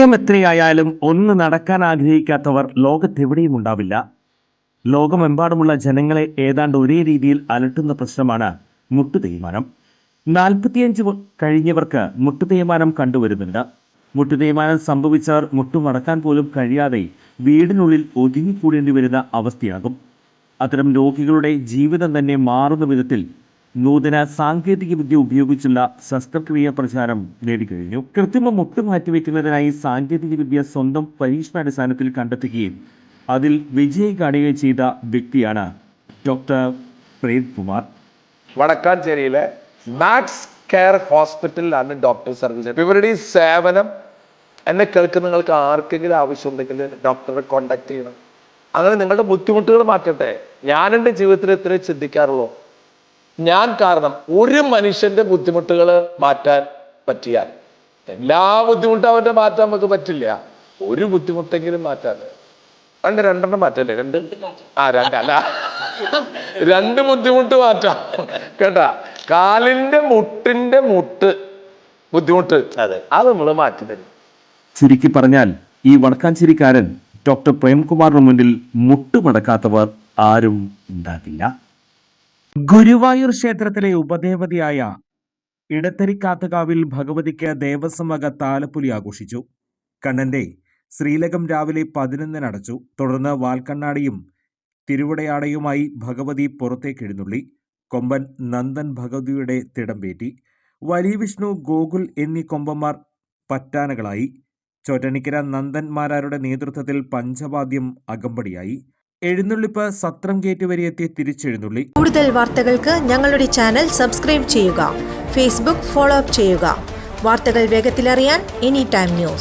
സമയം എത്രയായാലും ഒന്ന് നടക്കാൻ ആഗ്രഹിക്കാത്തവർ ലോകത്തെവിടെയും ഉണ്ടാവില്ല. ലോകമെമ്പാടുമുള്ള ജനങ്ങളെ ഏതാണ്ട് ഒരേ രീതിയിൽ അലട്ടുന്ന പ്രശ്നമാണ് മുട്ടുതേയ്മാനം. 45 കഴിഞ്ഞവർക്ക് മുട്ടുതേയ്മാനം കണ്ടുവരുന്നുണ്ട്. മുട്ടുതേയ്മാനം സംഭവിച്ചവർ മുട്ടുമടക്കാൻ പോലും കഴിയാതെ വീടിനുള്ളിൽ ഒതുങ്ങിക്കൂടേണ്ടി വരുന്ന അവസ്ഥയാകും. അത്തരം രോഗികളുടെ ജീവിതം തന്നെ മാറുന്ന വിധത്തിൽ നൂതന സാങ്കേതിക വിദ്യ ഉപയോഗിച്ചുള്ള ശസ്ത്രക്രിയ പ്രചാരം നേടിക്കഴിഞ്ഞു. കൃത്രിമ മുട്ട് മാറ്റിവെക്കുന്നതിനായി സാങ്കേതിക വിദ്യ സ്വന്തം പരീക്ഷണാടിസ്ഥാനത്തിൽ കണ്ടെത്തുകയും അതിൽ വിജയം കാണുകയും ചെയ്ത വ്യക്തിയാണ് ഡോക്ടർ പ്രേംകുമാർ. വടക്കാഞ്ചേരിയിലെ മാക്സ് കെയർ ഹോസ്പിറ്റലിലാണ് ഡോക്ടർ സർവീസ്. ഇവരുടെ ഈ സേവനം എന്നെ കേൾക്കുന്ന നിങ്ങൾക്ക് ആർക്കെങ്കിലും ആവശ്യമുണ്ടെങ്കിൽ ഡോക്ടറെ കോണ്ടാക്ട് ചെയ്യണം. അങ്ങനെ നിങ്ങളുടെ ബുദ്ധിമുട്ടുകൾ മാറ്റട്ടെ. ഞാൻ എൻ്റെ ജീവിതത്തിൽ ഇത്രയും ചിന്തിക്കാറുള്ളൂ. ഞാൻ കാരണം ഒരു മനുഷ്യന്റെ ബുദ്ധിമുട്ടുകൾ മാറ്റാൻ പറ്റിയാൽ, എല്ലാ ബുദ്ധിമുട്ടും അവന്റെ മാറ്റാൻ നമുക്ക് പറ്റില്ല, ഒരു ബുദ്ധിമുട്ടെങ്കിലും മാറ്റാൻ രണ്ടെണ്ണം മാറ്റല്ലേ? രണ്ട് ബുദ്ധിമുട്ട് മാറ്റാം കേട്ടാ. കാലിന്റെ മുട്ടിന്റെ ബുദ്ധിമുട്ട് അത് നമ്മൾ മാറ്റി തരും. ചുരുക്കി പറഞ്ഞാൽ ഈ വടക്കാഞ്ചേരിക്കാരൻ ഡോക്ടർ പ്രേംകുമാറിന് മുന്നിൽ മുട്ടുമടക്കാത്തവർ ആരും ഉണ്ടാകില്ല. ഗുരുവായൂർ ക്ഷേത്രത്തിലെ ഉപദേവതയായ ഇടത്തരിക്കാത്തുകാവിൽ ഭഗവതിക്ക് ദേവസ്വം വക താലപ്പൊലി ആഘോഷിച്ചു. കണ്ണന്റെ ശ്രീലകം രാവിലെ 11 അടച്ചു. തുടർന്ന് വാൽക്കണ്ണാടിയും തിരുവടയാടയുമായി ഭഗവതി പുറത്തേക്ക് എഴുന്നള്ളി. കൊമ്പൻ നന്ദൻ ഭഗവതിയുടെ തിടമ്പേറ്റി. വലിയ വിഷ്ണു, ഗോകുൽ എന്നീ കൊമ്പന്മാർ പറ്റാനകളായി. ചോറ്റനിക്കര നന്ദന്മാരാരുടെ നേതൃത്വത്തിൽ പഞ്ചവാദ്യം അകമ്പടിയായി. എഴുന്നള്ളിപ്പ് സത്രം ഗേറ്റ് വരെ എത്തി തിരിച്ചെഴുന്നള്ളി. കൂടുതൽ വാർത്തകൾക്ക് ഞങ്ങളുടെ ചാനൽ സബ്സ്ക്രൈബ് ചെയ്യുക. ഫേസ്ബുക്ക് ഫോളോ അപ്പ് ചെയ്യുക. വാർത്തകൾ വേഗത്തിലറിയാൻ എനി ടൈം ന്യൂസ്.